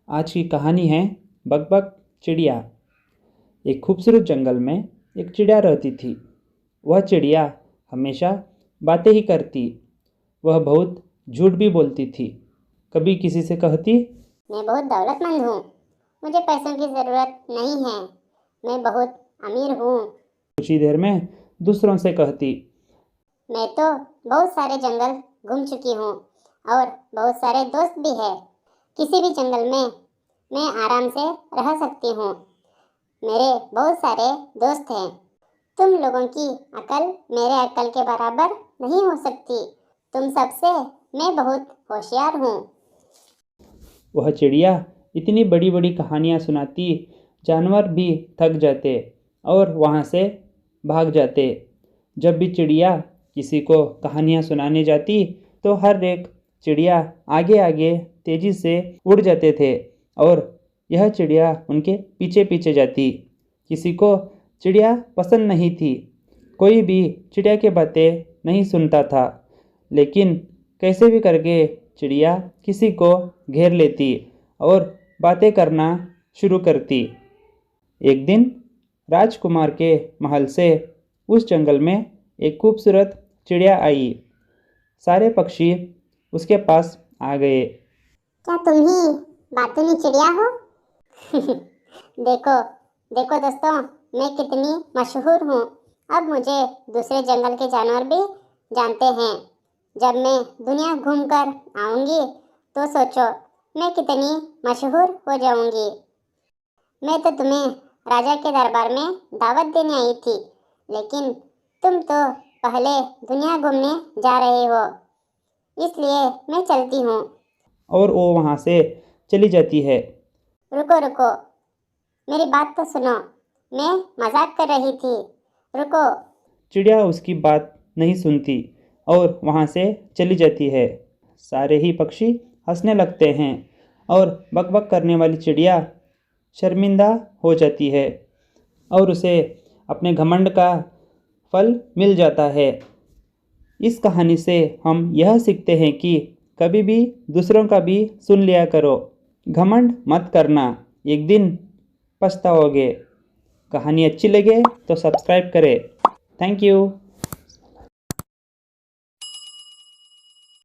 आज की कहानी है बकबक चिड़िया। एक खूबसूरत जंगल में एक चिड़िया रहती थी। वह चिड़िया हमेशा बातें ही करती। वह बहुत झूठ भी बोलती थी। कभी किसी से कहती, मैं बहुत दौलतमंद हूँ, मुझे पैसों की ज़रूरत नहीं है, मैं बहुत अमीर हूँ। कुछ ही देर में दूसरों से कहती, मैं तो बहुत सारे जंगल घूम चुकी हूँ और बहुत सारे दोस्त भी है। किसी भी जंगल में मैं आराम से रह सकती हूँ। मेरे बहुत सारे दोस्त हैं। तुम लोगों की अकल मेरे अकल के बराबर नहीं हो सकती। तुम सबसे मैं बहुत होशियार हूँ। वह चिड़िया इतनी बड़ी बड़ी कहानियाँ सुनाती, जानवर भी थक जाते और वहाँ से भाग जाते। जब भी चिड़िया किसी को कहानियाँ सुनाने जाती तो हर एक चिड़िया आगे आगे तेज़ी से उड़ जाते थे और यह चिड़िया उनके पीछे पीछे जाती। किसी को चिड़िया पसंद नहीं थी। कोई भी चिड़िया की बातें नहीं सुनता था। लेकिन कैसे भी करके चिड़िया किसी को घेर लेती और बातें करना शुरू करती। एक दिन राजकुमार के महल से उस जंगल में एक खूबसूरत चिड़िया आई। सारे पक्षी उसके पास आ गए। क्या तुम ही बातूनी चिड़िया हो? देखो देखो दोस्तों, मैं कितनी मशहूर हूँ। अब मुझे दूसरे जंगल के जानवर भी जानते हैं। जब मैं दुनिया घूमकर आऊँगी तो सोचो मैं कितनी मशहूर हो जाऊँगी। मैं तो तुम्हें राजा के दरबार में दावत देने आई थी, लेकिन तुम तो पहले दुनिया घूमने जा रहे हो, इसलिए मैं चलती हूँ। और वो वहाँ से चली जाती है। रुको रुको, मेरी बात तो सुनो, मैं मजाक कर रही थी। रुको। चिड़िया उसकी बात नहीं सुनती और वहाँ से चली जाती है। सारे ही पक्षी हंसने लगते हैं और बकबक करने वाली चिड़िया शर्मिंदा हो जाती है और उसे अपने घमंड का फल मिल जाता है। इस कहानी से हम यह सीखते हैं कि कभी भी दूसरों का भी सुन लिया करो। घमंड मत करना, एक दिन पछताओगे। कहानी अच्छी लगे तो सब्सक्राइब करें। Thank you.